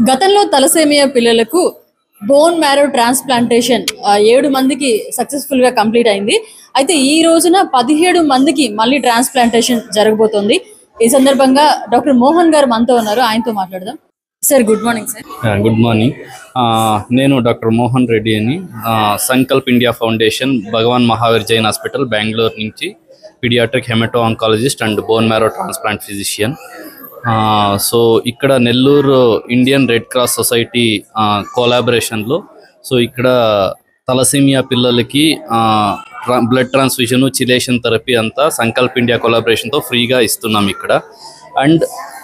గతంలో తలసేమియా పిల్లలకు bone marrow transplantation 7 మందికి సక్సెస్ఫుల్ గా కంప్లీట్ అయింది. అయితే ఈ రోజున 17 మందికి మళ్ళీ ట్రాన్స్ప్లాంటేషన్ జరగబోతోంది. ఈ సందర్భంగా డాక్టర్ మోహన్ గారు మనతో ఉన్నారు, ఆయనతో మాట్లాడదాం. Sir good morning. Sir good morning. నేను డాక్టర్ మోహన్ రెడ్డి అని Sankalp India foundation Bhagwan Mahavir Jain hospital Bengaluru నుంచి paediatric haemato oncologist and bone marrow transplant physician. So ఇక్కడ Nellore Indian red cross society కోలాబరేషన్లో సో ఇక్కడ తలసీమియా పిల్లలకి బ్లడ్ ట్రాన్స్ఫ్యూజన్, చిలేషన్ థెరపీ అంతా సంకల్ప్ ఇండియా కొలాబరేషన్తో ఫ్రీగా ఇస్తున్నాం ఇక్కడ. అండ్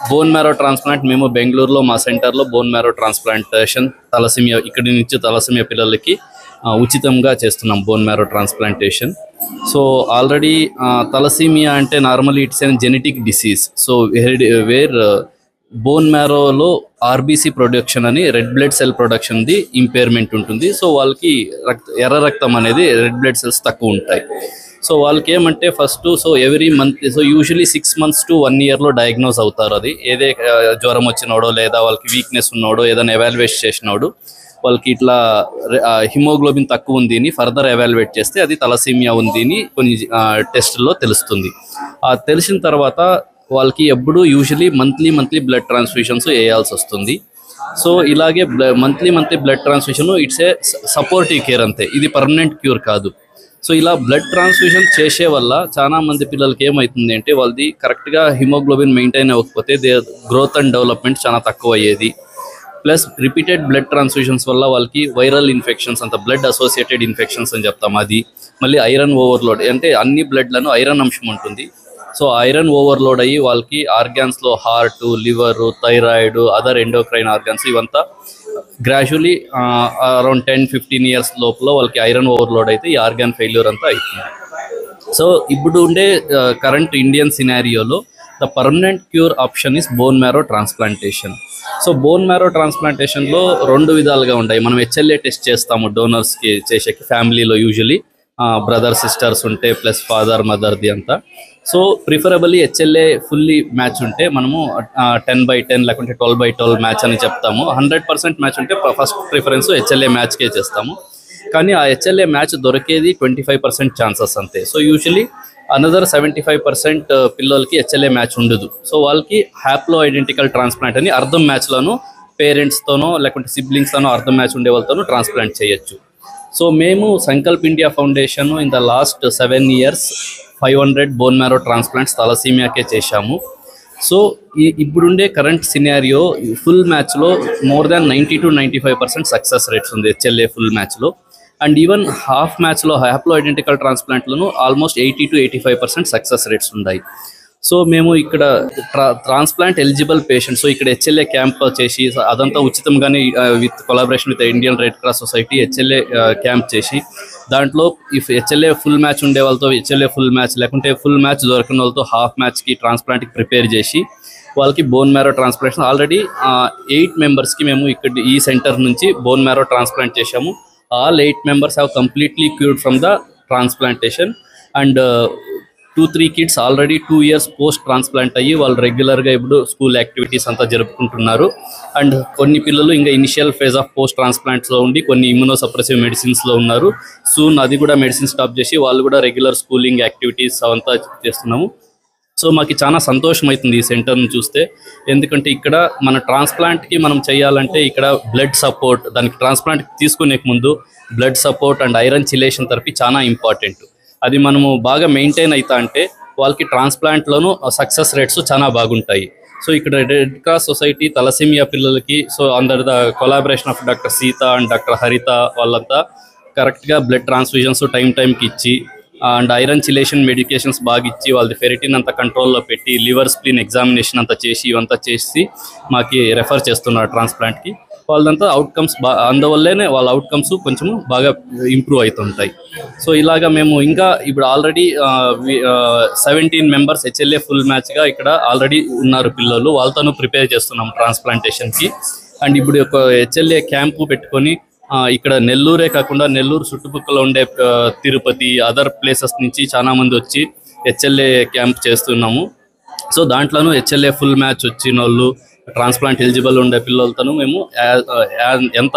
బోన్ మ్యారో ట్రాన్స్ప్లాంట్ మేము బెంగళూరులో మా సెంటర్లో బోన్ మ్యారో ట్రాన్స్ప్లాంటేషన్ తలసీమియా ఇక్కడి నుంచి తలసీమియా పిల్లలకి ఉచితంగా చేస్తున్నాం bone marrow transplantation. So already thalassaemia అంటే normally it's an genetic disease. So where bone మ్యారోలో ఆర్బీసీ ప్రొడక్షన్ అని రెడ్ బ్లడ్ సెల్ ప్రొడక్షన్ది ఇంపేర్మెంట్ ఉంటుంది. సో వాళ్ళకి ఎర్ర రక్తం అనేది రెడ్ బ్లడ్ సెల్స్ తక్కువ ఉంటాయి. సో వాళ్ళకి ఏమంటే first so every month so usually 6 months to 1 yearలో డయాగ్నోస్ అవుతారు. అది ఏదే జ్వరం వచ్చినోడో లేదా వాళ్ళకి వీక్నెస్ ఉన్నోడో ఏదైనా ఎవాల్యుయేట్ చేసినోడు వాళ్ళకి ఇట్లా హిమోగ్లోబిన్ తక్కువ ఉంది అని ఫర్దర్ ఎవాల్యుయేట్ చేస్తే అది తలసీమియా ఉంది అని కొన్ని టెస్టుల్లో తెలుస్తుంది. తెలిసిన తర్వాత వాళ్ళకి ఎప్పుడు యూజువలీ మంత్లీ బ్లడ్ ట్రాన్స్ఫ్యూషన్స్ వేయాల్సి వస్తుంది. సో ఇలాగే monthly blood transfusion it's a supportive care అంతే, ఇది పర్మనెంట్ క్యూర్ కాదు. సో ఇలా బ్లడ్ ట్రాన్స్ఫ్యూషన్ చేసే వల్ల చాలా మంది పిల్లలకి ఏమవుతుంది అంటే వాళ్ళది కరెక్ట్గా హిమోగ్లోబిన్ మెయింటైన్ అవ్వకపోతే గ్రోత్ అండ్ డెవలప్మెంట్ చాలా తక్కువ అయ్యేది. ప్లస్ రిపీటెడ్ బ్లడ్ ట్రాన్స్ఫ్యూషన్స్ వల్ల వాళ్ళకి వైరల్ ఇన్ఫెక్షన్స్ అంత బ్లడ్ అసోసియేటెడ్ ఇన్ఫెక్షన్స్ అని చెప్తాం. అది మళ్ళీ ఐరన్ ఓవర్లోడ్ అంటే అన్ని బ్లడ్లను ఐరన్ అంశం ఉంటుంది. సో ఐరన్ ఓవర్లోడ్ అయ్యి వాళ్ళకి ఆర్గాన్స్లో heart, liver, thyroid, other endocrine organs ఇవంతా గ్రాడ్యువలీ అరౌండ్ 10-15 years లోపల వాళ్ళకి ఐరన్ ఓవర్లోడ్ అయితే ఈ ఆర్గాన్ ఫెయిల్యూర్ అంతా అవుతుంది. సో ఇప్పుడు ఉండే కరెంట్ ఇండియన్ సినారియోలో the permanent cure option is bone marrow transplantation. So bone marrow ట్రాన్స్ప్లాంటేషన్లో 2 విధాలుగా ఉంటాయి. మనం హెచ్ఎల్ఏ టెస్ట్ చేస్తాము డోనర్స్కి చేసేకి, ఫ్యామిలీలో యూజువలీ బ్రదర్ సిస్టర్స్ ఉంటే ప్లస్ ఫాదర్ మదర్ది అంతా. So preferably HLA fully match ఉంటే మనము 10/10 లేకుంటే 12/12 మ్యాచ్ అని చెప్తాము. 100% మ్యాచ్ ఉంటే ఫస్ట్ ప్రిఫరెన్స్ హెచ్ఎల్ఏ మ్యాచ్కే చేస్తాము. కానీ ఆ హెచ్ఎల్ఏ మ్యాచ్ దొరికేది 25% ఛాన్సెస్ అంతే. సో యూజువలీ అనదర్ 75% పిల్లలకి హెచ్ఎల్ఏ మ్యాచ్ ఉండదు. సో వాళ్ళకి హ్యాప్లో ఐడెంటికల్ ట్రాన్స్ప్లాంట్ అని అర్ధం మ్యాచ్లోనూ పేరెంట్స్తోనో లేకుంటే సిబ్లింగ్స్తోనో అర్ధం మ్యాచ్ ఉండే వాళ్ళతోనూ ట్రాన్స్ప్లాంట్ చేయొచ్చు. సో మేము Sankalp India foundation in the last 7 years 500 bone marrow transplants తలసీమియాకే చేశాము. సో ఇప్పుడుండే కరెంట్ సినారియో ఫుల్ మ్యాచ్లో మోర్ దాన్ 90-95% సక్సెస్ రేట్స్ ఉంది హెచ్ఎల్ఏ ఫుల్ మ్యాచ్లో. అండ్ ఈవెన్ హాఫ్ మ్యాచ్లో హ్యాప్లో ఐడెంటికల్ ట్రాన్స్ప్లాంట్లను ఆల్మోస్ట్ 80-85% సక్సెస్ రేట్స్ ఉన్నాయి. సో మేము ఇక్కడ ట్రాన్స్ప్లాంట్ ఎలిజిబుల్ పేషెంట్స్ ఇక్కడ హెచ్ఎల్ఏ క్యాంప్ చేసి అదంతా ఉచితంగానే with collaboration with Indian red cross society HLA camp చేసి దాంట్లో ఇఫ్ హెచ్ఎల్ఏ ఫుల్ మ్యాచ్ ఉండే వాళ్ళతో హెచ్ఎల్ఏ ఫుల్ మ్యాచ్ లేకుంటే ఫుల్ మ్యాచ్ దొరికిన వాళ్ళతో హాఫ్ మ్యాచ్కి ట్రాన్స్ప్లాంట్కి ప్రిపేర్ చేసి వాళ్ళకి bone marrow transplantation already 8 members మేము ఇక్కడ ఈ సెంటర్ నుంచి బోన్ మ్యారో ట్రాన్స్ప్లాంట్ చేశాము. All 8 members have completely cured from the transplantation. And 2-3 kids already 2 years post transplant అయ్యి వాళ్ళు రెగ్యులర్గా ఇప్పుడు స్కూల్ యాక్టివిటీస్ అంతా జరుపుకుంటున్నారు. అండ్ కొన్ని పిల్లలు ఇంకా ఇనిషియల్ ఫేజ్ ఆఫ్ పోస్ట్ ట్రాన్స్ప్లాంట్స్లో ఉండి కొన్ని ఇమ్యూనోసప్రెసివ్ మెడిసిన్స్లో ఉన్నారు. సూన్ అది కూడా మెడిసిన్ స్టాప్ చేసి వాళ్ళు కూడా రెగ్యులర్ స్కూలింగ్ యాక్టివిటీస్ అవంతా చేస్తున్నాము. సో మాకు చాలా సంతోషం అవుతుంది ఈ సెంటర్ని చూస్తే. ఎందుకంటే ఇక్కడ మన ట్రాన్స్ప్లాంట్కి మనం చేయాలంటే ఇక్కడ బ్లడ్ సపోర్ట్, దానికి ట్రాన్స్ప్లాంట్ తీసుకునే ముందు blood support and iron chelation therapy చాలా ఇంపార్టెంట్. అది మనము బాగా మెయింటైన్ అవుతా అంటే వాళ్ళకి ట్రాన్స్ప్లాంట్లోనూ సక్సెస్ రేట్స్ చాలా బాగుంటాయి. సో ఇక్కడ రెడ్ క్రాస్ సొసైటీ తలసీమియా పిల్లలకి so under the collaboration of doctor Sita and doctor హరిత వాళ్ళంతా కరెక్ట్గా బ్లడ్ ట్రాన్స్ఫ్యూజన్స్ టైంకి ఇచ్చి అండ్ ఐరన్ చిలేషన్ మెడికేషన్స్ బాగా ఇచ్చి వాళ్ళది ఫెరిటిన్ అంతా కంట్రోల్లో పెట్టి లివర్ స్ప్లీన్ ఎగ్జామినేషన్ అంతా చేసి ఇవంతా చేసి మాకు రెఫర్ చేస్తున్నారు ట్రాన్స్ప్లాంట్కి. వాళ్ళంతా అవుట్కమ్స్ అందువల్లనే వాళ్ళ అవుట్కమ్స్ కొంచెం బాగా ఇంప్రూవ్ అవుతుంటాయి. సో ఇలాగా మేము ఇంకా ఇప్పుడు ఆల్రెడీ 17 members హెచ్ఎల్ఏ ఫుల్ మ్యాచ్గా ఇక్కడ ఆల్రెడీ ఉన్నారు పిల్లలు, వాళ్ళతోనూ ప్రిపేర్ చేస్తున్నాం ట్రాన్స్ప్లాంటేషన్కి. అండ్ ఇప్పుడు ఒక హెచ్ఎల్ఏ క్యాంపు పెట్టుకొని ఇక్కడ నెల్లూరే కాకుండా నెల్లూరు చుట్టుపక్కల ఉండే తిరుపతి అదర్ ప్లేసెస్ నుంచి చాలా మంది వచ్చి హెచ్ఎల్ఏ క్యాంప్ చేస్తున్నాము. సో దాంట్లోనూ హెచ్ఎల్ఏ ఫుల్ మ్యాచ్ వచ్చిన వాళ్ళు ట్రాన్స్ప్లాంట్ ఎలిజిబుల్ ఉండే పిల్లలతో మేము ఎంత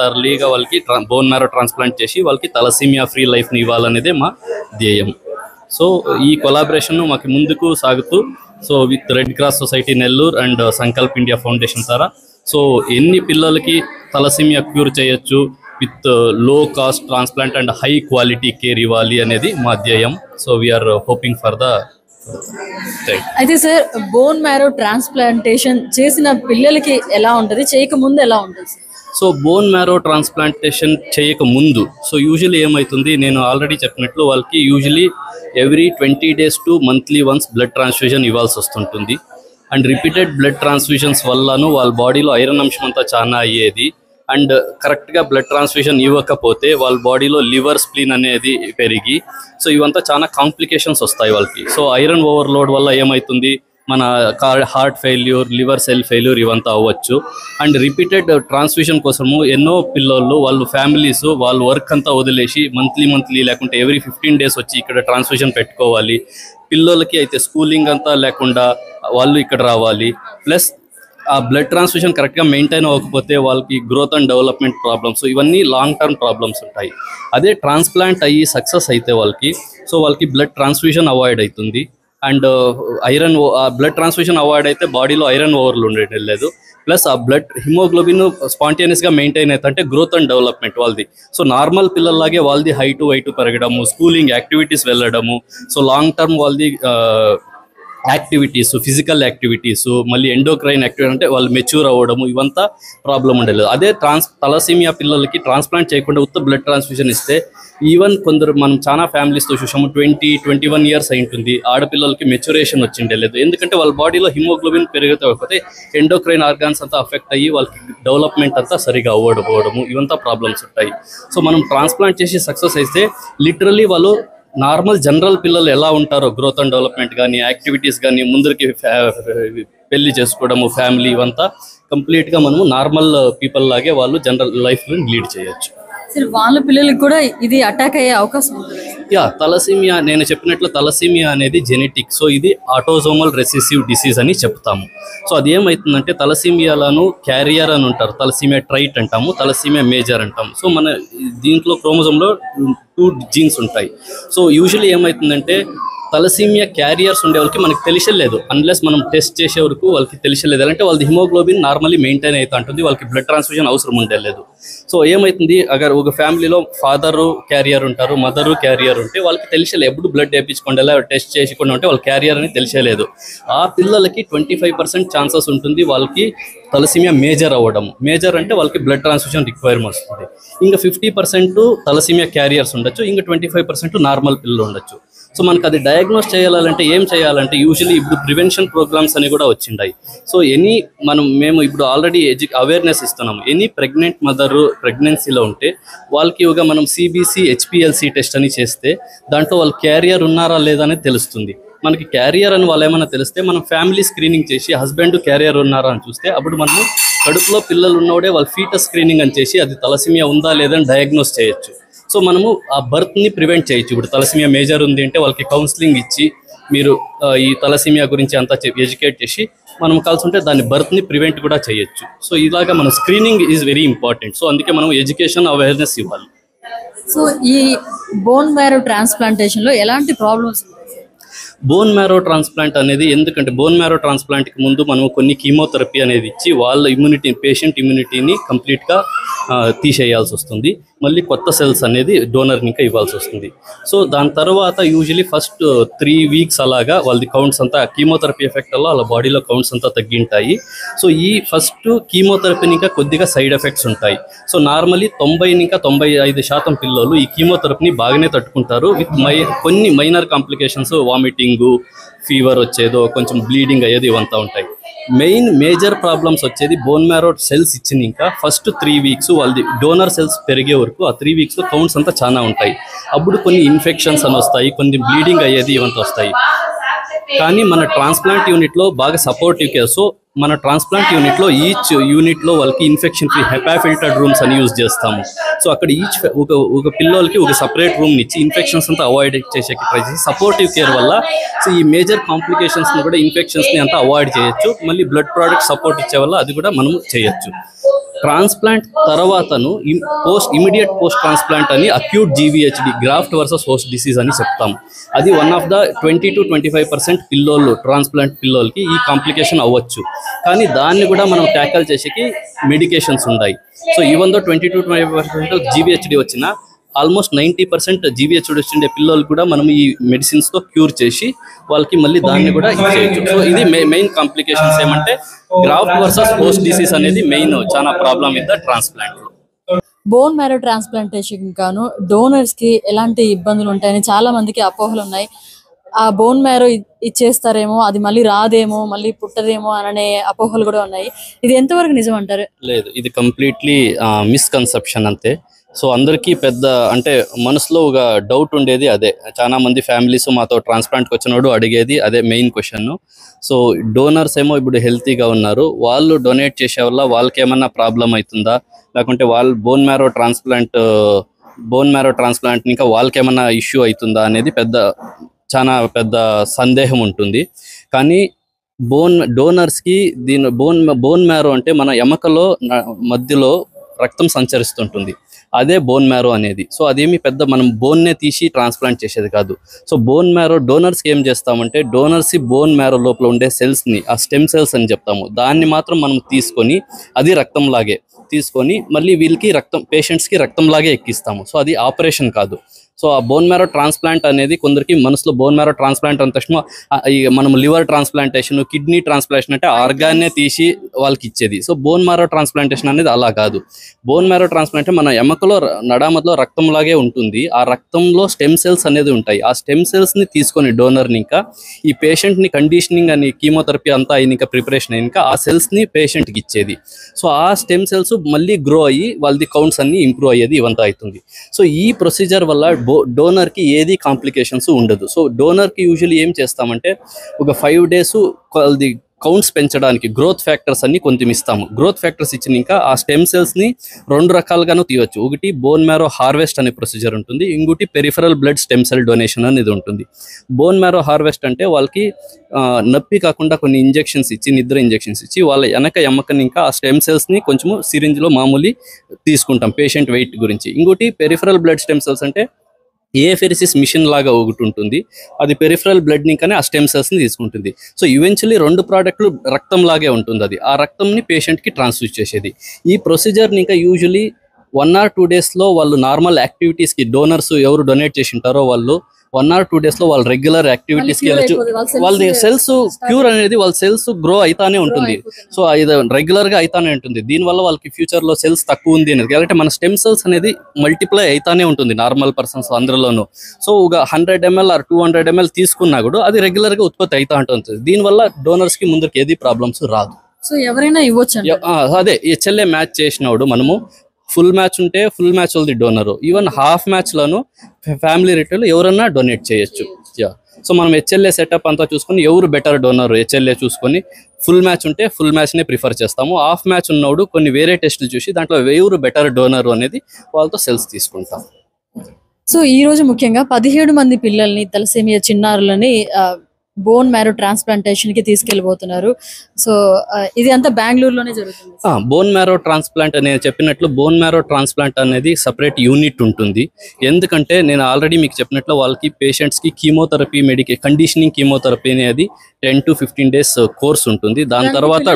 అర్లీగా వాళ్ళకి బోన్ మ్యారో ట్రాన్స్ప్లాంట్ చేసి వాళ్ళకి తలసీమియా ఫ్రీ లైఫ్ని ఇవ్వాలనేదే మా ధ్యేయం. సో ఈ కొలాబరేషన్ మాకు ముందుకు సాగుతూ so with red cross society Nellore and Sankalp India foundation ద్వారా సో ఎన్ని పిల్లలకి తలసీమియా క్యూర్ చేయొచ్చు with low cost transplant and high quality care ఇవ్వాలి అనేది మా ధ్యేయం. So we are hoping for the. అయితే సార్, బోన్ మ్యారో ట్రాన్స్ప్లాంటేషన్ చేసిన పిల్లలకి ఎలా ఉంటుంది, చేయకముందు ఎలా ఉంటుంది? సో బోన్ మ్యారో ట్రాన్స్ప్లాంటేషన్ చేయక ముందు సో యూజువల్లీ ఏమవుతుంది, నేను ఆల్రెడీ చెప్పినట్లు వాళ్ళకి usually every 20 days to monthly once blood transfusion ఇవ్వాల్సి వస్తుంటుంది. అండ్ రిపీటెడ్ బ్లడ్ ట్రాన్స్ఫ్యూజన్స్ వల్లను వాళ్ళ బాడీలో ఐరన్ అంశం అంతా చాలా అయ్యేది. అండ్ కరెక్ట్గా బ్లడ్ ట్రాన్స్ఫ్యూజన్ ఇవ్వకపోతే వాళ్ళ బాడీలో లివర్ స్ప్లీన్ అనేది పెరిగి సో ఇవంతా చాలా కాంప్లికేషన్స్ వస్తాయి వాళ్ళకి. సో ఐరన్ ఓవర్లోడ్ వల్ల ఏమవుతుంది, మన heart failure, liver cell failure ఇవంతా అవ్వచ్చు. అండ్ రిపీటెడ్ ట్రాన్స్ఫ్యూషన్ కోసము ఎన్నో పిల్లలు వాళ్ళ ఫ్యామిలీస్ వాళ్ళ వర్క్ అంతా వదిలేసి మంత్లీ లేకుంటే ఎవ్రీ 15 days వచ్చి ఇక్కడ ట్రాన్స్ఫ్యూషన్ పెట్టుకోవాలి. పిల్లలకి అయితే స్కూలింగ్ అంతా లేకుండా వాళ్ళు ఇక్కడ రావాలి. ప్లస్ ఆ బ్లడ్ ట్రాన్స్ఫ్యూషన్ కరెక్ట్గా మెయింటైన్ అవ్వకపోతే వాళ్ళకి గ్రోత్ అండ్ డెవలప్మెంట్ ప్రాబ్లమ్స్ ఇవన్నీ లాంగ్ టర్మ్ ప్రాబ్లమ్స్ ఉంటాయి. అదే ట్రాన్స్ప్లాంట్ అయ్యి సక్సెస్ అయితే వాళ్ళకి బ్లడ్ ట్రాన్స్ఫ్యూషన్ అవాయిడ్ అవుతుంది. అండ్ బ్లడ్ ట్రాన్స్ఫ్యూషన్ అవాయిడ్ అయితే బాడీలో ఐరన్ ఓవర్లు ఉండేది లేదు. ప్లస్ ఆ బ్లడ్ హిమోగ్లోబిన్ స్పాంటేనియస్గా మెయింటైన్ అవుతుంటే గ్రోత్ అండ్ డెవలప్మెంట్ వాళ్ళది. సో నార్మల్ పిల్లల్లాగే వాళ్ళది హైట్ పెరగడము, స్కూలింగ్ యాక్టివిటీస్ వెళ్ళడము, సో లాంగ్ టర్మ్ వాళ్ళది యాక్టివిటీస్, ఫిజికల్ యాక్టివిటీస్, మళ్ళీ ఎండోక్రైన్ యాక్టివిటీ అంటే వాళ్ళు మెచ్యూర్ అవ్వడము ఇవంతా ప్రాబ్లం ఉండలేదు. అదే తలసీమియా పిల్లలకి ట్రాన్స్ప్లాంట్ చేయకుండా ఉత్త బ్లడ్ ట్రాన్స్ఫ్యూజన్ ఇస్తే ఈవెన్ కొందరు మనం చాలా ఫ్యామిలీస్తో చూసాము 20-21 years అయి ఉంటుంది, ఆడపిల్లలకి మెచ్యూరేషన్ వచ్చిండే లేదు. ఎందుకంటే వాళ్ళ బాడీలో హిమోగ్లోబిన్ పెరిగితే ఎండోక్రైన్ ఆర్గాన్స్ అంతా అఫెక్ట్ అయ్యి వాళ్ళకి డెవలప్మెంట్ అంతా సరిగా అవ్వడము ఇవంతా ప్రాబ్లమ్స్ ఉంటాయి. సో మనం ట్రాన్స్ప్లాంట్ చేసి సక్సెస్ అయితే లిటరలీ వాళ్ళు నార్మల్ జనరల్ పిల్లలు ఎలా ఉంటారో గ్రోత్ అండ్ డెవలప్మెంట్ కానీ యాక్టివిటీస్ కానీ ముందరికి పెళ్లి చేసుకోవడము ఫ్యామిలీ ఇవంతా కంప్లీట్గా మనము నార్మల్ పీపుల్ లాగే వాళ్ళు జనరల్ లైఫ్లో లీడ్ చేయొచ్చు. వాళ్ళ పిల్లలకి కూడా ఇది అటాక్ అయ్యే అవకాశం ఉంటుంది. తలసీమియా నేను చెప్పినట్లు తలసీమియా అనేది జెనెటిక్. సో ఇది ఆటోజోమల్ రెసెసివ్ డిసీజ్ అని చెప్తాము. సో అది ఏమవుతుందంటే తలసీమియాలను క్యారియర్ అని ఉంటారు, తలసీమియా ట్రైట్ అంటాము, తలసీమియా మేజర్ అంటాము. సో మన దీంట్లో క్రోమోజోమ్లో 2 genes ఉంటాయి. సో యూజువల్లీ ఏమవుతుందంటే తలసీమియా క్యారియర్స్ ఉండే వాళ్ళకి మనకి తెలియలేదు, అన్లెస్ మనం టెస్ట్ చేసే వరకు వాళ్ళకి తెలియలేదు. అంటే వాళ్ళది హిమోగ్లోబిన్ నార్మల్లీ మెయింటైన్ అవుతూ ఉంటుంది, వాళ్ళకి బ్లడ్ ట్రాన్స్ఫ్యూజన్ అవసరం ఉండలేదు. సో ఏమవుతుంది, ఒక ఫ్యామిలీలో ఫాదరు క్యారియర్ ఉంటారు, మదరు క్యారియర్ ఉంటే వాళ్ళకి తెలియలేదు, ఎప్పుడు బ్లడ్ వేయించుకోండి టెస్ట్ చేసుకుండా ఉంటే వాళ్ళ క్యారియర్ అని తెలియలేదు. ఆ పిల్లలకి 25% ఛాన్సెస్ ఉంటుంది వాళ్ళకి తలసీమియా మేజర్ అవ్వడం. మేజర్ అంటే వాళ్ళకి బ్లడ్ ట్రాన్స్ఫ్యూజన్ రిక్వైర్మెంట్ వస్తుంది. ఇంకా 50% తలసీమియా క్యారియర్స్ ఉండొచ్చు, ఇంకా 25% నార్మల్ పిల్లలు ఉండొచ్చు. సో మనకు అది డయాగ్నోస్ చేయాలంటే ఏం చేయాలంటే యూజువల్లీ ఇప్పుడు ప్రివెన్షన్ ప్రోగ్రామ్స్ అని కూడా వచ్చిండాయి. సో మేము ఇప్పుడు ఆల్రెడీ అవేర్నెస్ ఇస్తున్నాము. ఎనీ ప్రెగ్నెంట్ మదర్ ప్రెగ్నెన్సీలో ఉంటే వాళ్ళకి మనం CBC HPLC టెస్ట్ అని చేస్తే దాంట్లో వాళ్ళు క్యారియర్ ఉన్నారా లేదా అనేది తెలుస్తుంది. మనకి క్యారియర్ అని వాళ్ళు ఏమైనా తెలిస్తే మనం ఫ్యామిలీ స్క్రీనింగ్ చేసి హస్బెండ్ క్యారియర్ ఉన్నారా అని చూస్తే అప్పుడు మనము కడుపులో పిల్లలు ఉన్నోడే వాళ్ళ ఫీటస్ స్క్రీనింగ్ అని చేసి అది తలసీమియా ఉందా లేదని డయాగ్నోస్ చేయొచ్చు. సో మనము ఆ బర్త్ని ప్రివెంట్ చేయొచ్చు. ఇప్పుడు తలసీమియా మేజర్ ఉంది అంటే వాళ్ళకి కౌన్సిలింగ్ ఇచ్చి మీరు ఈ తలసీమియా గురించి అంతా ఎడ్యుకేట్ చేసి మనం కలిసి ఉంటే దాన్ని బర్త్ని ప్రివెంట్ కూడా చేయొచ్చు. సో ఇలాగా మనం screening is very important. So అందుకే మనం ఎడ్యుకేషన్ అవేర్నెస్ ఇవ్వాలి. సో ఈ బోన్ మ్యారో ట్రాన్స్ప్లాంటేషన్లో ఎలాంటి ప్రాబ్లమ్స్? బోన్ మ్యారో ట్రాన్స్ప్లాంట్ అనేది ఎందుకంటే బోన్ మ్యారో ట్రాన్స్ప్లాంట్కి ముందు మనం కొన్ని కీమోథెరపీ అనేది ఇచ్చి వాళ్ళ పేషెంట్ ఇమ్యూనిటీని కంప్లీట్గా తీసేయాల్సి వస్తుంది. మళ్ళీ కొత్త సెల్స్ అనేది డోనర్ని ఇంకా ఇవ్వాల్సి వస్తుంది. సో దాని తర్వాత యూజువలీ ఫస్ట్ 3 weeks అలాగా వాళ్ళది కౌంట్స్ అంతా కీమోథెరపీ ఎఫెక్ట్ వల్ల వాళ్ళ బాడీలో కౌంట్స్ అంతా తగ్గింటాయి. సో ఈ ఫస్ట్ కీమోథెరపీని ఇంకా కొద్దిగా సైడ్ ఎఫెక్ట్స్ ఉంటాయి. సో నార్మల్లీ 90-95% పిల్లలు ఈ కీమోథెరపీని బాగానే తట్టుకుంటారు విత్ కొన్ని మైనర్ కాంప్లికేషన్స్, వామిటింగ్, ఫీవర్ వచ్చేదో, కొంచెం బ్లీడింగ్ అయ్యేది ఇవంతా ఉంటాయి. మేజర్ ప్రాబ్లమ్స్ వచ్చేది బోన్ మ్యారో సెల్స్ ఇచ్చింది ఇంకా ఫస్ట్ 3 weeks వాళ్ళది డోనర్ సెల్స్ పెరిగే వరకు ఆ 3 weeksలో కౌంట్స్ అంతా చాలా ఉంటాయి. అప్పుడు కొన్ని ఇన్ఫెక్షన్స్ అని వస్తాయి, కొన్ని బ్లీడింగ్ అయ్యేది ఇవంతా వస్తాయి. కానీ మన ట్రాన్స్ప్లాంట్ యూనిట్లో బాగా సపోర్టివ్ కేర్. సో మన ట్రాన్స్ప్లాంట్ యూనిట్లో ఈచ్ యూనిట్లో వాళ్ళకి infection free HEPA filtered rooms అని యూజ్ చేస్తాము. సో అక్కడ ఈచ్ ఒక పిల్లోలకి ఒక సపరేట్ రూమ్ ఇచ్చి ఇన్ఫెక్షన్స్ అంతా అవాయిడ్ చేసేకి ట్రై చేసి సపోర్టివ్ కేర్ వల్ల సో ఈ మేజర్ కాంప్లికేషన్స్ని కూడా ఇన్ఫెక్షన్స్ని అంతా అవాయిడ్ చేయొచ్చు. మళ్ళీ బ్లడ్ ప్రోడక్ట్ సపోర్ట్ ఇచ్చే వల్ల అది కూడా మనం చేయొచ్చు. ట్రాన్స్ప్లాంట్ తర్వాతను ఇమీడియట్ పోస్ట్ ట్రాన్స్ప్లాంట్ అని acute GVHD graft versus host disease అని చెప్తాం. అది వన్ ఆఫ్ ద 20 to 25% పిల్లోళ్ళు ట్రాన్స్ప్లాంట్ పిల్లోలకి ఈ కాంప్లికేషన్ అవ్వచ్చు. కానీ దాన్ని కూడా మనం ట్యాకల్ చేసేకి మెడికేషన్స్ ఉన్నాయి. సో ఈవెన్ దో 20 to 25% జీవీహెచ్డి వచ్చినా ఆల్మోస్ట్ 90% జీవీహెచ్డి వచ్చిండే పిల్లలు కూడా మనం ఈ మెడిసిన్స్తో క్యూర్ చేసి వాళ్ళకి మళ్ళీ దాన్ని కూడా ఇచ్చేయచ్చు. సో ఇది మెయిన్ కాంప్లికేషన్స్ ఏమంటే గ్రాఫ్ట్ వర్సెస్ హోస్ట్ డిసీజ్ అనేది మెయిన్ చాలా problem with the transplant. Bone marrow transplantation గాను డోనర్స్ కి ఎలాంటి ఇబ్బందులు ఉంటాయని చాలా మందికి అపోహలు ఉన్నాయి. ఆ బోన్ మ్యారో ఇచ్చేస్తారేమో, అది మళ్ళీ రాదేమో, మళ్ళీ పుట్టదేమో అనే అపోహలు కూడా ఉన్నాయి. ఇది ఎంతవరకు నిజం అంటారు? లేదు, ఇది కంప్లీట్లీ మిస్కన్సెప్షన్ అంతే. సో అందరికీ పెద్ద అంటే మనసులో ఒక డౌట్ ఉండేది అదే. చాలా మంది ఫ్యామిలీస్ మాతో ట్రాన్స్ప్లాంట్కి వచ్చినోడు అడిగేది అదే మెయిన్ క్వశ్చన్. సో డోనర్స్ ఏమో ఇప్పుడు హెల్తీగా ఉన్నారు, వాళ్ళు డొనేట్ చేసే వల్ల వాళ్ళకి ఏమన్నా ప్రాబ్లం అవుతుందా, లేకుంటే వాళ్ళు బోన్ మ్యారో ట్రాన్స్ప్లాంట్ ఇంకా వాళ్ళకి ఏమన్నా ఇష్యూ అవుతుందా అనేది చాలా పెద్ద సందేహం ఉంటుంది. కానీ డోనర్స్కి బోన్ మ్యారో అంటే మన ఎముకలో మధ్యలో రక్తం సంచరిస్తుంటుంది, అదే బోన్ మ్యారో అనేది. సో అదేమి పెద్ద మనం బోన్నే తీసి ట్రాన్స్ప్లాంట్ చేసేది కాదు. సో బోన్ మ్యారో డోనర్స్కి ఏం చేస్తామంటే డోనర్స్ బోన్ మ్యారో లోపల ఉండే సెల్స్ని, ఆ స్టెమ్ సెల్స్ అని చెప్తాము, దాన్ని మాత్రం మనం తీసుకొని అది రక్తంలాగే తీసుకొని మళ్ళీ వీళ్ళకి పేషెంట్స్కి రక్తంలాగే ఎక్కిస్తాము. సో అది ఆపరేషన్ కాదు. సో ఆ బోన్ మ్యారో ట్రాన్స్ప్లాంట్ అనేది కొందరికి మనసులో బోన్ మ్యారో ట్రాన్స్ప్లాంట్ అంత మనం లివర్ ట్రాన్స్ప్లాంటేషన్, కిడ్నీ ట్రాన్స్ప్లాంటేషన్ అంటే ఆర్గాన్నే తీసి వాళ్ళకి ఇచ్చేది. సో బోన్ మ్యారో ట్రాన్స్ప్లాంటేషన్ అనేది అలా కాదు. బోన్ మ్యారో ట్రాన్స్ప్లాంట్ మన ఎముకలో నడామలో రక్తంలాగే ఉంటుంది. ఆ రక్తంలో స్టెమ్ సెల్స్ అనేది ఉంటాయి. ఆ స్టెమ్ సెల్స్ని తీసుకొని డోనర్ని ఇంకా ఈ పేషెంట్ని కండిషనింగ్ అని కీమోథెరపీ అంతా అయిన ఇంకా ప్రిపరేషన్ అయినాక ఆ సెల్స్ని పేషెంట్కి ఇచ్చేది. సో ఆ స్టెమ్ సెల్స్ మళ్ళీ గ్రో అయ్యి వాళ్ళది కౌంట్స్ అన్ని ఇంప్రూవ్ అయ్యేది ఇవంతా అవుతుంది. సో ఈ ప్రొసీజర్ వల్ల డోనర్కి ఏది కాంప్లికేషన్స్ ఉండదు. సో డోనర్కి యూజువల్లీ ఏం చేస్తామంటే ఒక 5 days వాళ్ళది కౌంట్స్ పెంచడానికి గ్రోత్ ఫ్యాక్టర్స్ అన్ని కొంచెం ఇస్తాము. గ్రోత్ ఫ్యాక్టర్స్ ఇచ్చిన ఇంకా ఆ స్టెమ్ సెల్స్ని 2 రకాలుగాను తీయవచ్చు. ఒకటి బోన్ మ్యారో హార్వెస్ట్ అనే ప్రొసీజర్ ఉంటుంది, ఇంకోటి peripheral blood stem cell donation అనేది ఉంటుంది. బోన్ మ్యారో హార్వెస్ట్ అంటే వాళ్ళకి నొప్పి కాకుండా కొన్ని ఇంజెక్షన్స్ ఇచ్చి, నిద్ర ఇంజెక్షన్స్ ఇచ్చి వాళ్ళ ఎముకని ఇంకా ఆ స్టెమ్ సెల్స్ని కొంచెము సిరింజ్లో మామూలు తీసుకుంటాం పేషెంట్ వెయిట్ గురించి. ఇంకోటి పెరిఫరల్ బ్లడ్ స్టెమ్ సెల్స్ అంటే ఏఫెరిసిస్ మిషన్ లాగా ఒకటి ఉంటుంది, అది పెరిఫరల్ బ్లడ్ని కానీ ఆ స్టెమ్ సెల్స్ని తీసుకుంటుంది. సో ఈవెన్చువల్లీ 2 ప్రోడక్ట్లు రక్తం లాగే ఉంటుంది. అది ఆ రక్తంని పేషెంట్కి ట్రాన్స్ఫ్యూజ్ చేసేది. ఈ ప్రొసీజర్ని ఇంకా యూజువల్లీ 1 or 2 daysలో వాళ్ళు నార్మల్ యాక్టివిటీస్కి డోనర్స్ ఎవరు డొనేట్ చేసి ఉంటారో వాళ్ళు 1 or 2 daysలో వాళ్ళు రెగ్యులర్ యాక్టివిటీస్కి వెళ్ళచ్చు. వాళ్ళ సెల్స్ క్యూర్ అనేది వాళ్ళ సెల్స్ గ్రో అవుతానే ఉంటుంది. సో ఇది రెగ్యులర్గా అవుతానే ఉంటుంది. దీనివల్ల వాళ్ళకి ఫ్యూచర్లో సెల్స్ తక్కువ ఉంది అనేది కాబట్టి మన స్టెమ్ సెల్స్ అనేది మల్టిప్లై అవుతానే ఉంటుంది నార్మల్ పర్సన్స్ అందరిలోనూ. సో ఒక 100 ml or 200 ml తీసుకున్నా కూడా అది రెగ్యులర్గా ఉత్పత్తి అవుతా ఉంటుంది. దీనివల్ల డోనర్స్కి ముందరికి ఏది ప్రాబ్లమ్స్ రాదు. సో ఎవరైనా ఇవ్వచ్చు. అదే HLA మ్యాచ్ చేసినప్పుడు మనము ఫుల్ మ్యాచ్ ఉంటే ఫుల్ మ్యాచ్ వాళ్ళది డోనరు, ఈవెన్ హాఫ్ మ్యాచ్లను ఫ్యామిలీ రిటర్న్లో ఎవరన్నా డొనేట్ చేయొచ్చు. సో మనం HLA సెటప్ అంతా చూసుకొని ఎవరు బెటర్ డోనర్ HLA చూసుకొని ఫుల్ మ్యాచ్ ఉంటే ఫుల్ మ్యాచ్నే ప్రిఫర్ చేస్తాము. హాఫ్ మ్యాచ్ ఉన్నప్పుడు కొన్ని వేరే టెస్టులు చూసి దాంట్లో ఎవరు బెటర్ డోనర్ అనేది వాళ్ళతో సెల్స్ తీసుకుంటాం. సో ఈ రోజు ముఖ్యంగా 17 మంది పిల్లల్ని తలసేమియా చిన్నారులని బోన్ మ్యారో ట్రాన్స్ప్లాంటేషన్ కి తీసుకెళ్లిపోతున్నారు. సో ఇది అంతా బెంగళూరులోనే జరుగుతుంది. బోన్ మ్యారో ట్రాన్స్ప్లాంట్ అనేది చెప్పినట్లు బోన్ మ్యారో ట్రాన్స్ప్లాంట్ అనేది సపరేట్ యూనిట్ ఉంటుంది. ఎందుకంటే నేను ఆల్రెడీ మీకు చెప్పినట్లు వాళ్ళకి పేషెంట్స్కి కీమోథెరపీ కండిషనింగ్ కీమోథెరపీ అనేది 10 to 15 days కోర్స్ ఉంటుంది. దాని తర్వాత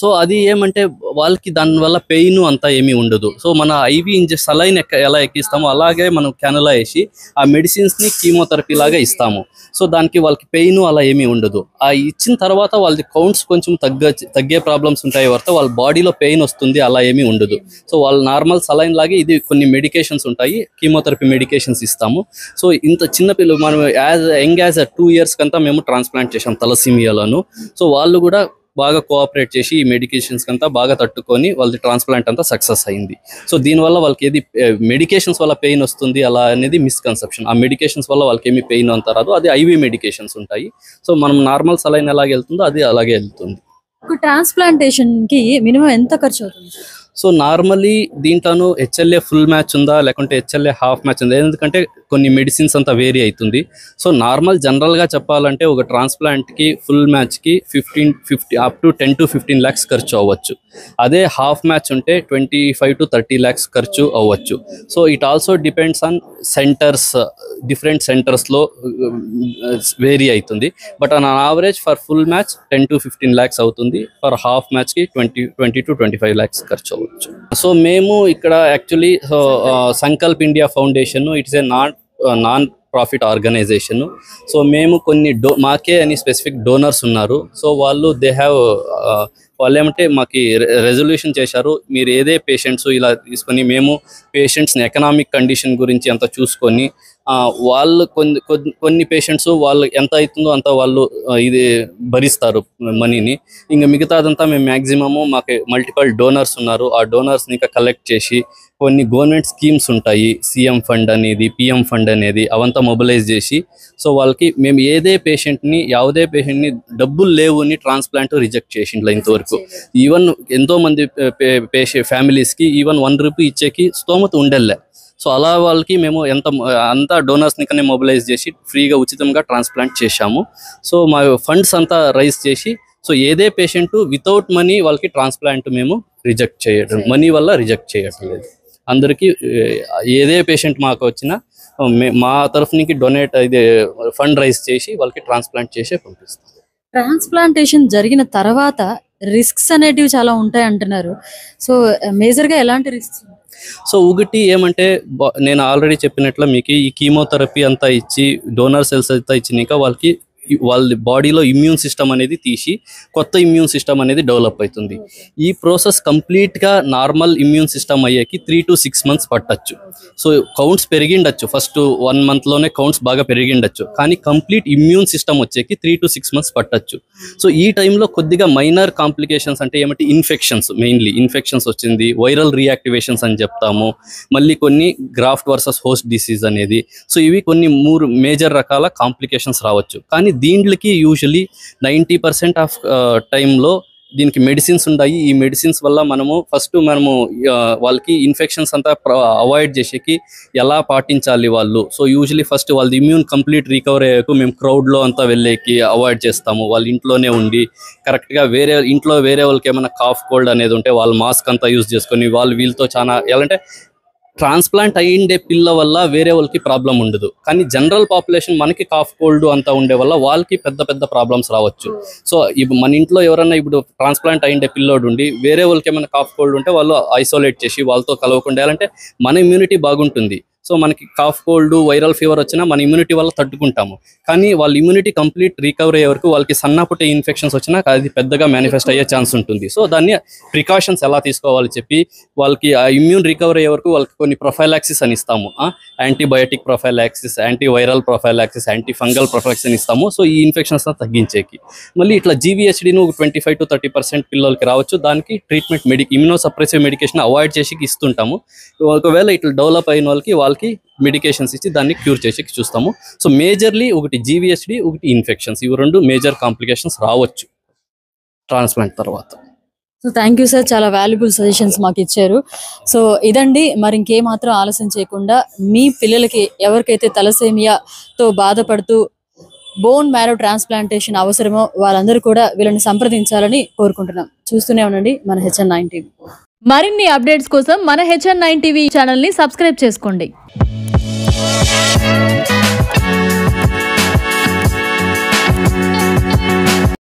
సో అది ఏమంటే వాళ్ళకి దానివల్ల పెయిన్ అంతా ఏమీ ఉండదు. సో మన IV సలైన్ ఎలా ఎక్కిస్తామో అలాగే మనం క్యానులా వేసి ఆ మెడిసిన్స్ని కీమోథెరపీ లాగా ఇస్తాము. సో దానికి వాళ్ళకి పెయిన్ అలా ఏమీ ఉండదు. ఆ ఇచ్చిన తర్వాత వాళ్ళది కౌంట్స్ కొంచెం తగ్గే ప్రాబ్లమ్స్ ఉంటాయి వరకు వాళ్ళ బాడీలో పెయిన్ వస్తుంది, అలా ఏమీ ఉండదు. సో వాళ్ళ నార్మల్ సలైన్ లాగే ఇది కొన్ని మెడికేషన్స్ ఉంటాయి, కీమోథెరపీ మెడికేషన్స్ ఇస్తాము. సో ఇంత చిన్న పిల్లలు మనం యంగ్ యాజ్ 2 years కంతా మేము ట్రాన్స్ప్లాంట్ చేసాం తలసీమియాలను. సో వాళ్ళు కూడా బాగా కోఆపరేట్ చేసి ఈ మెడికేషన్స్ అంతా బాగా తట్టుకొని వాళ్ళది ట్రాన్స్ప్లాంట్ అంతా సక్సెస్ అయింది. సో దీనివల్ల వాళ్ళకి ఏది మెడికేషన్స్ వల్ల పెయిన్ వస్తుంది అలా అనేది మిస్కన్సెప్షన్. ఆ మెడికేషన్స్ వల్ల వాళ్ళకి ఏమి పెయిన్ అంత రాదు, అది ఐవీ మెడికేషన్స్ ఉంటాయి. సో మనం నార్మల్ సలైన్ ఎలాగే వెళ్తుందో అది అలాగే వెళ్తుంది. ట్రాన్స్ప్లాంటేషన్ కి మినిమం ఎంత ఖర్చు అవుతుంది? సో నార్మలీ దీంట్లోనూ హెచ్ఎల్ఏ ఫుల్ మ్యాచ్ ఉందా లేకుంటే హెచ్ఎల్ఏ హాఫ్ మ్యాచ్ ఉందా, ఎందుకంటే కొన్ని మెడిసిన్స్ అంతా వేరీ అవుతుంది. సో నార్మల్ జనరల్గా చెప్పాలంటే ఒక ట్రాన్స్ప్లాంట్కి ఫుల్ మ్యాచ్కి 50 అప్ టు 10 to 15 lakhs ఖర్చు అవ్వచ్చు. అదే హాఫ్ మ్యాచ్ ఉంటే 25 to 30 lakhs ఖర్చు అవ్వచ్చు. So it also depends on centres, different సెంటర్స్లో వేరీ అవుతుంది. But on average for full match 10 to 15 lakhs అవుతుంది. ఫర్ హాఫ్ మ్యాచ్కి 20 to 25 lakhs ఖర్చు అవ్వచ్చు. సో మేము ఇక్కడ actually Sankalp India foundation it's a non profit organization. So మేము కొన్ని మాకే అని స్పెసిఫిక్ డోనర్స్ ఉన్నారు. సో వాళ్ళు వాళ్ళు ఏమంటే మాకు రెజల్యూషన్ చేశారు, మీరు ఏదే పేషెంట్స్ ఇలా తీసుకొని మేము పేషెంట్స్ని ఎకనామిక్ కండిషన్ గురించి అంత చూసుకొని వాళ్ళు కొన్ని పేషెంట్స్ వాళ్ళు ఎంత అవుతుందో అంత వాళ్ళు ఇది భరిస్తారు మనీని. ఇంకా మిగతాదంతా మేము మ్యాక్సిమము మాకు మల్టిపల్ డోనర్స్ ఉన్నారు, ఆ డోనర్స్ని ఇంకా కలెక్ట్ చేసి కొన్ని గవర్నమెంట్ స్కీమ్స్ ఉంటాయి, సీఎం ఫండ్ అనేది, పిఎం ఫండ్ అనేది, అవంతా మొబిలైజ్ చేసి సో వాళ్ళకి మేము యావదే పేషెంట్ని డబ్బులు లేవు అని ట్రాన్స్ప్లాంట్ రిజెక్ట్ చేసిండ్లా ఇంతవరకు. ఈవెన్ ఎంతోమంది ఫ్యామిలీస్కి ఈవెన్ 1 రూపీ ఇచ్చేకి స్తోమత ఉండేలే. సో అలా వాళ్ళకి మేము అంతా డోనర్స్ని కన్నా మొబిలైజ్ చేసి ఫ్రీగా ఉచితంగా ట్రాన్స్ప్లాంట్ చేశాము. సో మా ఫండ్స్ అంతా రైజ్ చేసి సో ఏదే పేషెంట్ వితౌట్ మనీ వాళ్ళకి ట్రాన్స్ప్లాంట్ మేము రిజెక్ట్ చేయడం, మనీ వల్ల రిజెక్ట్ చేయటం లేదు. అందరికీ ఏదే పేషెంట్ మాకు వచ్చినా మా తరఫు నుంచి ఫండ్ రైజ్ చేసి వాళ్ళకి ట్రాన్స్ప్లాంట్ చేసే పంపిస్తాం. ట్రాన్స్ప్లాంటేషన్ జరిగిన తర్వాత రిస్క్స్ అనేటివి చాలా ఉంటాయి అంటున్నారు. సో మేజర్గా ఎలాంటి రిస్క్స్? సో ఒకటి ఏమంటే నేను ఆల్రెడీ చెప్పినట్లు మీకు ఈ కీమోథెరపీ అంతా ఇచ్చి డోనర్ సెల్స్ అంతా ఇచ్చినాక వాళ్ళ బాడీలో ఇమ్యూన్ సిస్టమ్ అనేది తీసి కొత్త ఇమ్యూన్ సిస్టమ్ అనేది డెవలప్ అవుతుంది. ఈ ప్రాసెస్ కంప్లీట్గా నార్మల్ ఇమ్యూన్ సిస్టమ్ అయ్యేకి 3 to 6 months పట్టచ్చు. సో కౌంట్స్ పెరిగిండొచ్చు, ఫస్ట్ 1 monthలోనే కౌంట్స్ బాగా పెరిగిండొచ్చు, కానీ కంప్లీట్ ఇమ్యూన్ సిస్టమ్ వచ్చేకి 3 to 6 months పట్టచ్చు. సో ఈ టైంలో కొద్దిగా మైనర్ కాంప్లికేషన్స్ అంటే ఏమంటే ఇన్ఫెక్షన్స్, మెయిన్లీ ఇన్ఫెక్షన్స్ వచ్చింది, వైరల్ రియాక్టివేషన్స్ అని చెప్తాము, మళ్ళీ కొన్ని గ్రాఫ్ట్ వర్సెస్ హోస్ట్ డిసీజ్ అనేది. సో ఇవి కొన్ని 3 మేజర్ రకాల కాంప్లికేషన్స్ రావచ్చు. కానీ దీంట్లోకి యూజువలీ 90% ఆఫ్ టైంలో దీనికి మెడిసిన్స్ ఉన్నాయి. ఈ మెడిసిన్స్ వల్ల మనము వాళ్ళకి ఇన్ఫెక్షన్స్ అంతా అవాయిడ్ చేసేకి ఎలా పాటించాలి వాళ్ళు. సో యూజువలీ ఫస్ట్ వాళ్ళది ఇమ్యూన్ కంప్లీట్ రికవర్ అయ్యాక మేము క్రౌడ్లో అంతా వెళ్ళేకి అవాయిడ్ చేస్తాము. వాళ్ళ ఇంట్లోనే ఉండి కరెక్ట్గా వేరే వాళ్ళకి ఏమైనా కాఫ్ కోల్డ్ అనేది ఉంటే వాళ్ళు మాస్క్ అంతా యూజ్ చేసుకొని వీళ్ళతో చాలా ఎలాంటే ట్రాన్స్ప్లాంట్ అయ్యిండే పిల్ల వల్ల వేరే వాళ్ళకి ప్రాబ్లం ఉండదు, కానీ జనరల్ పాపులేషన్ మనకి కాఫ్ కోల్డ్ అంతా ఉండే వల్ల వాళ్ళకి పెద్ద ప్రాబ్లమ్స్ రావచ్చు. సో ఇప్పుడు మన ఇంట్లో ఎవరైనా ఇప్పుడు ట్రాన్స్ప్లాంట్ అయ్యిండే పిల్లోడు ఉండి వేరే వాళ్ళకి ఏమైనా కాఫ్ కోల్డ్ ఉంటే వాళ్ళు ఐసోలేట్ చేసి వాళ్ళతో కలవకుండా అంటే మన ఇమ్యూనిటీ బాగుంటుంది. సో మనకి కాఫ్ కోల్డ్ వైరల్ ఫీవర్ వచ్చినా మన ఇమ్యూనిటీ వల్ల తట్టుకుంటాము, కానీ వాళ్ళ ఇమ్యూనిటీ కంప్లీట్ రికవర్ అయ్యే వరకు వాళ్ళకి సన్నపుట్టే ఇన్ఫెక్షన్స్ వచ్చినా అది పెద్దగా మేనిఫెస్ట్ అయ్యే ఛాన్స్ ఉంటుంది. సో దాన్ని ప్రికాషన్స్ ఎలా తీసుకోవాలి చెప్పి వాళ్ళకి ఆ ఇమ్యూన్ రికవర్ అయ్యే వరకు వాళ్ళకి కొన్ని ప్రొఫైలాక్సిస్ అని ఇస్తాము, antibiotic prophylaxis, antiviral prophylaxis, anti fungal prophylaxis అని ఇస్తాము. సో ఈ ఇన్ఫెక్షన్స్ తగ్గించేకి మళ్ళీ ఇట్లా జీవీహెచ్డీని 25 to 30% పిల్లలకి రావచ్చు. దానికి ట్రీట్మెంట్ ఇమ్యూనోసప్రెసివ్ మెడికేషన్ అవాయిడ్ చేసి ఇస్తుంటాము. ఒకవేళ ఇట్లా డెవలప్ అయిన వాళ్ళకి మెడికేషన్స్ ఇచ్చి దాన్ని క్యూర్ చేసి చూస్తాము. సో మేజర్లీ ఒకటి జీవీహెచ్డీ, ఒకటి ఇన్ఫెక్షన్స్, ఇవి 2 మేజర్ కాంప్లికేషన్స్ రావచ్చు ట్రాన్స్ప్లాంట్ తర్వాత. సో థ్యాంక్ యూ సార్, చాలా వాల్యుబుల్ సజెషన్స్ మాకు ఇచ్చారు. సో ఇదండి, మరి ఇంకేమాత్రం ఆలస్యం చేయకుండా మీ పిల్లలకి ఎవరికైతే తలసేమియాతో బాధపడుతూ బోన్ మ్యారో ట్రాన్స్ప్లాంటేషన్ అవసరమో వాళ్ళందరూ కూడా వీళ్ళని సంప్రదించాలని కోరుకుంటున్నాం. చూస్తూనే ఉండండి మన HN9 టీవీ. మరిన్ని అప్డేట్స్ కోసం మన HN9 టీవీ ఛానల్ని సబ్స్క్రైబ్ చేసుకోండి.